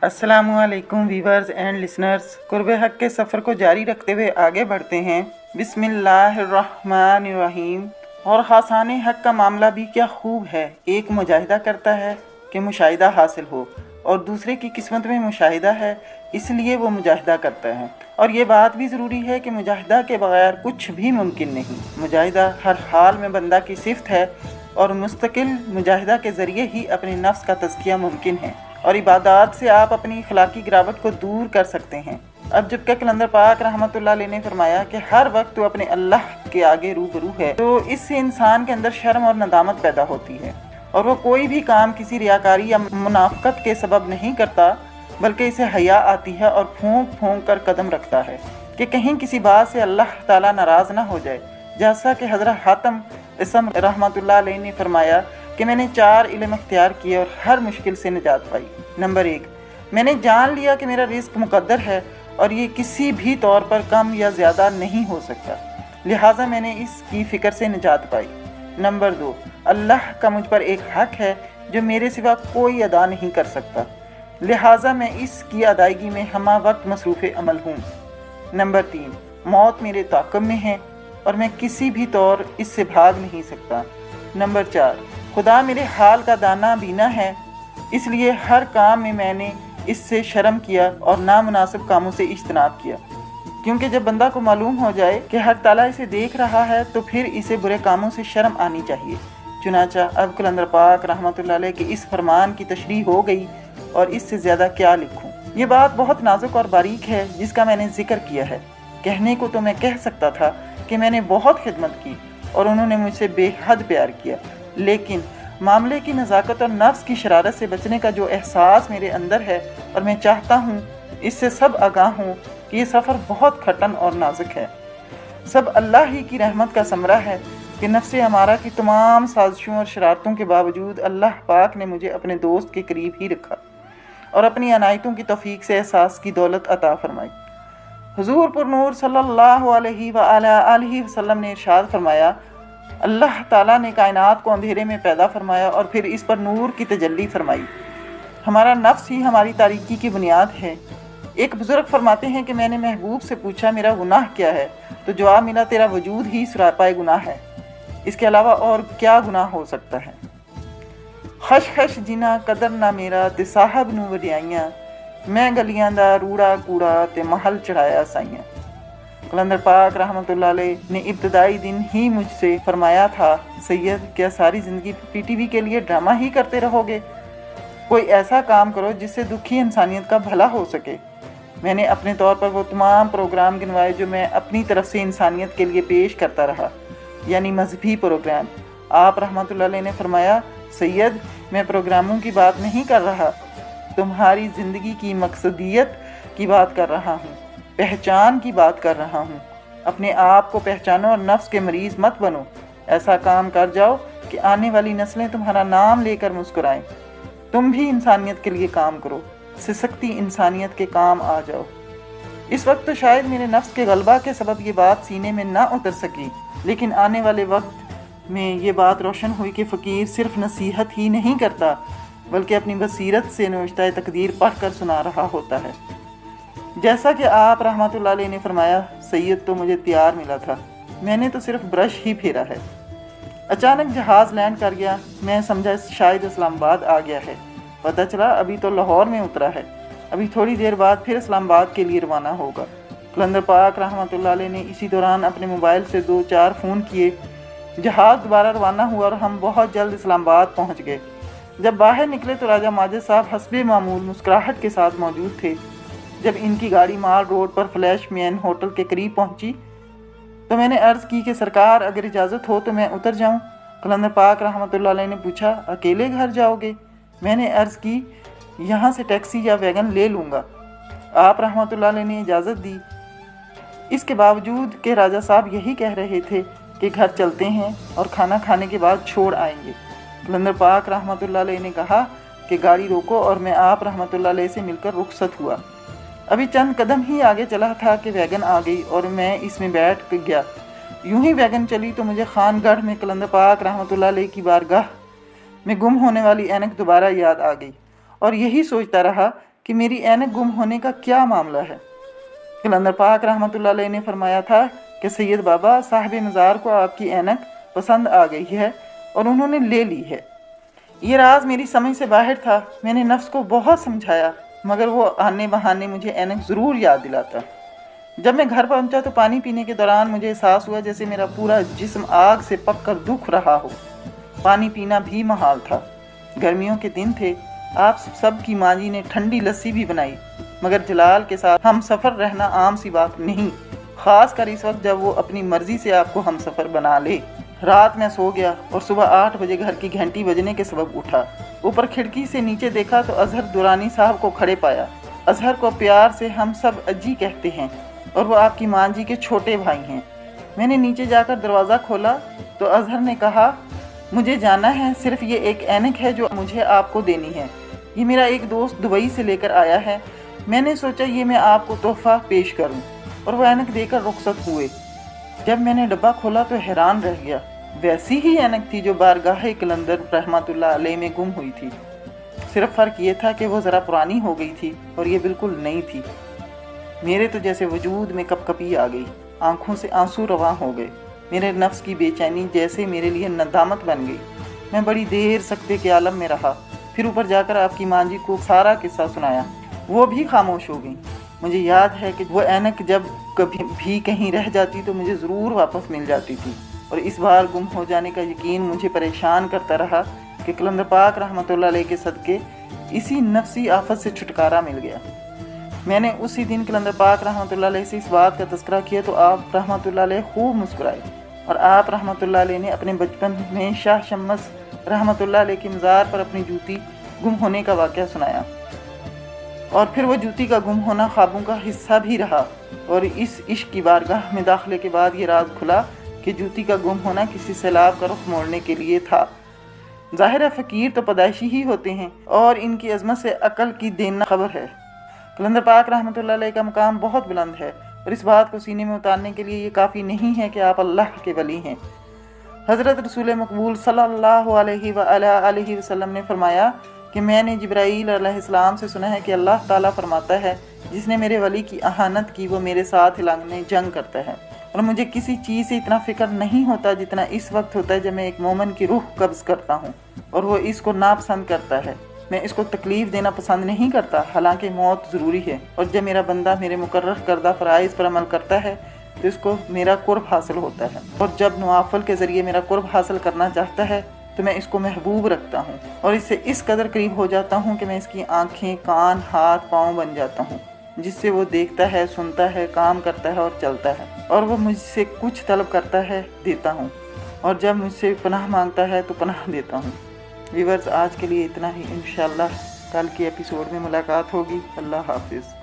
अस्सलामुअलैकुम viewers and listeners. कुर्ब हक के सफ़र को जारी रखते हुए आगे बढ़ते हैं। बिस्मिल्लाहिर्रहमानिर्रहीम। और हासान हक का मामला भी क्या खूब है। एक मुजाहिदा करता है कि मुशाहिदा हासिल हो, और दूसरे की किस्मत में मुशाहिदा है इसलिए वो मुजाहिदा करता है। और ये बात भी ज़रूरी है कि मुजाहिदा के बगैर कुछ भी मुमकिन नहीं। मुजाहिदा हर हाल में बंदा की सिफ़त है, और मुस्तकिल मुजाहिदा के ज़रिए ही अपने नफ्स का तज़किया मुमकिन है, और इबादत से आप अपनी अखलाकी गिरावट को दूर कर सकते हैं। अब जबकि कलंदर पाक रहमतुल्लाह अलैह ने फरमाया कि हर वक्त तो अपने अल्लाह के आगे रूबरू है, तो इससे इंसान के अंदर शर्म और नदामत पैदा होती है, और वो कोई भी काम किसी रियाकारी या मुनाफकत के सबब नहीं करता, बल्कि इसे हया आती है और फूंक फूंक कर कदम रखता है कि कहीं किसी बात से अल्लाह ताला नाराज़ ना हो जाए। जैसा कि हज़रत हातिम इसम रहमतुल्लाह अलैह ने फरमाया कि मैंने 4 इल्म अख्तियार किए और हर मुश्किल से निजात पाई। नंबर 1, मैंने जान लिया कि मेरा रिस्क मुकद्दर है और ये किसी भी तौर पर कम या ज़्यादा नहीं हो सकता, लिहाजा मैंने इसकी फ़िक्र से निजात पाई। नंबर 2, अल्लाह का मुझ पर एक हक़ है जो मेरे सिवा कोई अदा नहीं कर सकता, लिहाजा मैं इसकी अदायगी में हमा वक्त मसरूफ़ अमल हूँ। नंबर 3, मौत मेरे ताक़ब में है और मैं किसी भी तौर इससे भाग नहीं सकता। नंबर 4, खुदा मेरे हाल का दाना बीना है, इसलिए हर काम में मैंने इससे शर्म किया और नामुनासिब कामों से इज्तनाब किया, क्योंकि जब बंदा को मालूम हो जाए कि हक ताला इसे देख रहा है तो फिर इसे बुरे कामों से शर्म आनी चाहिए। चुनाचा अब कलंदर पाक रहमतुल्लाह अलैह के इस फरमान की तशरीह हो गई, और इससे ज़्यादा क्या लिखूं। ये बात बहुत नाजुक और बारीक है जिसका मैंने जिक्र किया है। कहने को तो मैं कह सकता था कि मैंने बहुत खिदमत की और उन्होंने मुझसे बेहद प्यार किया, लेकिन मामले की नज़ाकत और नफ्स की शरारत से बचने का जो एहसास मेरे अंदर है, और मैं चाहता हूँ इससे सब आगाह हों कि ये सफ़र बहुत खटन और नाजुक है। सब अल्लाह ही की रहमत का समरा है कि नफ्से हमारा की तमाम साजिशों और शरारतों के बावजूद अल्लाह पाक ने मुझे अपने दोस्त के करीब ही रखा और अपनी अनायतों की तौफीक से एहसास की दौलत अता फरमाई। हुजूर पुर नूर सल्लल्लाहु अलैहि वसल्लम ने इरशाद फरमाया, अल्लाह ताला ने कायनात को अंधेरे में पैदा फरमाया और फिर इस पर नूर की तजल्ली फरमाई। हमारा नफ्स ही हमारी तारीकी की बुनियाद है। एक बुजुर्ग फरमाते हैं कि मैंने महबूब से पूछा मेरा गुनाह क्या है, तो जवाब मिला तेरा वजूद ही सरापाए गुनाह है, इसके अलावा और क्या गुनाह हो सकता है। खश खश जिना कदर ना मेरा ते साहब नू वडियाइयां, मैं गलियां दा रूड़ा कूड़ा ते महल चढ़ाया साइयां। कलंदर पाक रहमतुल्लाह अलैह ने इब्तदाई दिन ही मुझसे फरमाया था, सैयद क्या सारी ज़िंदगी पीटीवी के लिए ड्रामा ही करते रहोगे? कोई ऐसा काम करो जिससे दुखी इंसानियत का भला हो सके। मैंने अपने तौर पर वो तमाम प्रोग्राम गिनवाए जो मैं अपनी तरफ से इंसानियत के लिए पेश करता रहा, यानी मजहबी प्रोग्राम। आप रहमतुल्लाह अलैह ने फरमाया, सैयद मैं प्रोग्रामों की बात नहीं कर रहा, तुम्हारी ज़िंदगी की मकसदियत की बात कर रहा हूँ, पहचान की बात कर रहा हूँ। अपने आप को पहचानो और नफ्स के मरीज़ मत बनो। ऐसा काम कर जाओ कि आने वाली नस्लें तुम्हारा नाम लेकर मुस्कुराएं। तुम भी इंसानियत के लिए काम करो, सिसकती इंसानियत के काम आ जाओ। इस वक्त तो शायद मेरे नफ्स के गलबा के सबब ये बात सीने में ना उतर सकी, लेकिन आने वाले वक्त में ये बात रोशन हुई कि फ़कीर सिर्फ नसीहत ही नहीं करता, बल्कि अपनी बसीरत से नोश्ता तकदीर पढ़ कर सुना रहा होता है। जैसा कि आप रहमतुल्लाह अलैह ने फरमाया, सैयद तो मुझे तैयार मिला था, मैंने तो सिर्फ ब्रश ही फेरा है। अचानक जहाज़ लैंड कर गया, मैं समझा शायद इस्लामाबाद आ गया है। पता चला अभी तो लाहौर में उतरा है, अभी थोड़ी देर बाद फिर इस्लामाबाद के लिए रवाना होगा। कलंदर पाक रहमतुल्लाह अलैह ने इसी दौरान अपने मोबाइल से 2-4 फ़ोन किए। जहाज़ दोबारा रवाना हुआ और हम बहुत जल्द इस्लामाबाद पहुँच गए। जब बाहर निकले तो राजा माजिद साहब हस्बे मामूल मुस्कुराहट के साथ मौजूद थे। जब इनकी गाड़ी माल रोड पर फ्लैश मैन होटल के करीब पहुंची तो मैंने अर्ज़ की कि सरकार अगर इजाज़त हो तो मैं उतर जाऊं। कलंदर पाक रहमतुल्लाह अलैह ने पूछा, अकेले घर जाओगे? मैंने अर्ज़ की, यहाँ से टैक्सी या वैगन ले लूँगा। आप रहमतुल्लाह अलैह ने इजाज़त दी। इसके बावजूद कि राजा साहब यही कह रहे थे कि घर चलते हैं और खाना खाने के बाद छोड़ आएंगे। कलंदर पाक रहमतुल्लाह अलैह ने कहा कि गाड़ी रोको, और मैं आप रहमतुल्लाह अलैह से मिलकर रुखसत हुआ। अभी चंद कदम ही आगे चला था कि वैगन आ गई और मैं इसमें बैठ गया। यूं ही वैगन चली तो मुझे खानगढ़ में कलंदर पाक रहमतुल्लाह अलैह की बारगाह में गुम होने वाली ऐनक दोबारा याद आ गई, और यही सोचता रहा कि मेरी ऐनक गुम होने का क्या मामला है। कलंदर पाक रहमतुल्लाह अलैह ने फरमाया था कि सैयद बाबा साहिब मज़ार को आपकी ऐनक पसंद आ गई है और उन्होंने ले ली है। ये राज मेरी समझ से बाहर था। मैंने नफ्स को बहुत समझाया, मगर वो आने बहाने मुझे ऐनक ज़रूर याद दिलाता। जब मैं घर पहुंचा तो पानी पीने के दौरान मुझे एहसास हुआ जैसे मेरा पूरा जिस्म आग से पक कर दुख रहा हो। पानी पीना भी महाल था। गर्मियों के दिन थे। आप सब की माँ जी ने ठंडी लस्सी भी बनाई, मगर जलाल के साथ हम सफ़र रहना आम सी बात नहीं, ख़ास कर इस वक्त जब वो अपनी मर्ज़ी से आपको हम सफ़र बना ले। रात में सो गया और सुबह 8 बजे घर की घंटी बजने के सबब उठा। ऊपर खिड़की से नीचे देखा तो अजहर दुरानी साहब को खड़े पाया। अजहर को प्यार से हम सब अज्जी कहते हैं और वो आपकी माँ जी के छोटे भाई हैं। मैंने नीचे जाकर दरवाज़ा खोला तो अजहर ने कहा, मुझे जाना है, सिर्फ ये एक ऐनक है जो मुझे आपको देनी है। ये मेरा एक दोस्त दुबई से लेकर आया है। मैंने सोचा ये मैं आपको तोहफ़ा पेश करूं, और वो ऐनक देकर रुखसत हुए। जब मैंने डब्बा खोला तो हैरान रह गया। वैसी ही ऐनक थी जो बारगाह कलंदर रहमतुल्लाह अलैह में गुम हुई थी। सिर्फ फ़र्क ये था कि वो ज़रा पुरानी हो गई थी और ये बिल्कुल नई थी। मेरे तो जैसे वजूद में कपकपी आ गई, आंखों से आंसू रवां हो गए। मेरे नफ्स की बेचैनी जैसे मेरे लिए नदामत बन गई। मैं बड़ी देर सकते के आलम में रहा, फिर ऊपर जाकर आपकी माँ जी को सारा किस्सा सुनाया। वो भी खामोश हो गई। मुझे याद है कि वो ऐनक जब कभी भी कहीं रह जाती तो मुझे ज़रूर वापस मिल जाती थी, और इस बार गुम हो जाने का यकीन मुझे परेशान करता रहा कि कलंदर पाक रहमतुल्लाह अलैह के सदके इसी नफसी आफत से छुटकारा मिल गया। मैंने उसी दिन कलंदर पाक रहमतुल्लाह अलैह से इस बात का तज़किरा किया तो आप रहमतुल्लाह अलैह खूब मुस्कुराए, और आप रहमतुल्लाह अलैह ने अपने बचपन में शाह शम्स रहमतुल्लाह अलैह की मज़ार पर अपनी जूती गुम होने का वाक़या सुनाया। और फिर वो जूती का गुम होना ख्वाबों का हिस्सा भी रहा, और इस इश्क की बारगाह में दाखिले के बाद ये राज खुला कि जूती का गुम होना किसी सैलाब का रुख मोड़ने के लिए था। ज़ाहिर है फ़कीर तो पैदाइशी ही होते हैं और इनकी अज़मत से अकल की देना खबर है। कलंदर पाक रहमतुल्लाह अलैह का मकाम बहुत बुलंद है, और इस बात को सीने में उतारने के लिए ये काफ़ी नहीं है कि आप अल्लाह के वली हैं। हज़रत रसूल मकबूल सल्लल्लाहु अलैहि वसल्लम ने फरमाया कि मैंने जिब्राईल अलैहिस्सलाम से सुना है कि अल्लाह ताला फरमाता है, जिसने मेरे वली की अहानत की वो मेरे साथ हिलाने जंग करता है। और मुझे किसी चीज़ से इतना फ़िक्र नहीं होता जितना इस वक्त होता है जब मैं एक मोमिन की रूह कब्ज़ करता हूँ और वो इसको नापसंद करता है। मैं इसको तकलीफ़ देना पसंद नहीं करता, हालांकि मौत ज़रूरी है, और जब मेरा बंदा मेरे मुकर्रर करदा फ़राइज़ पर अमल करता है तो इसको मेरा कुर्ब हासिल होता है, और जब नवाफिल के ज़रिए मेरा कुर्ब हासिल करना चाहता है तो मैं इसको महबूब रखता हूँ और इससे इस कदर करीब हो जाता हूँ कि मैं इसकी आँखें, कान, हाथ, पाँव बन जाता हूँ, जिससे वो देखता है, सुनता है, काम करता है और चलता है। और वो मुझसे कुछ तलब करता है, देता हूँ, और जब मुझसे पनाह मांगता है तो पनाह देता हूँ। व्यूअर्स, आज के लिए इतना ही। इंशाअल्लाह कल के एपिसोड में मुलाकात होगी। अल्लाह हाफिज़।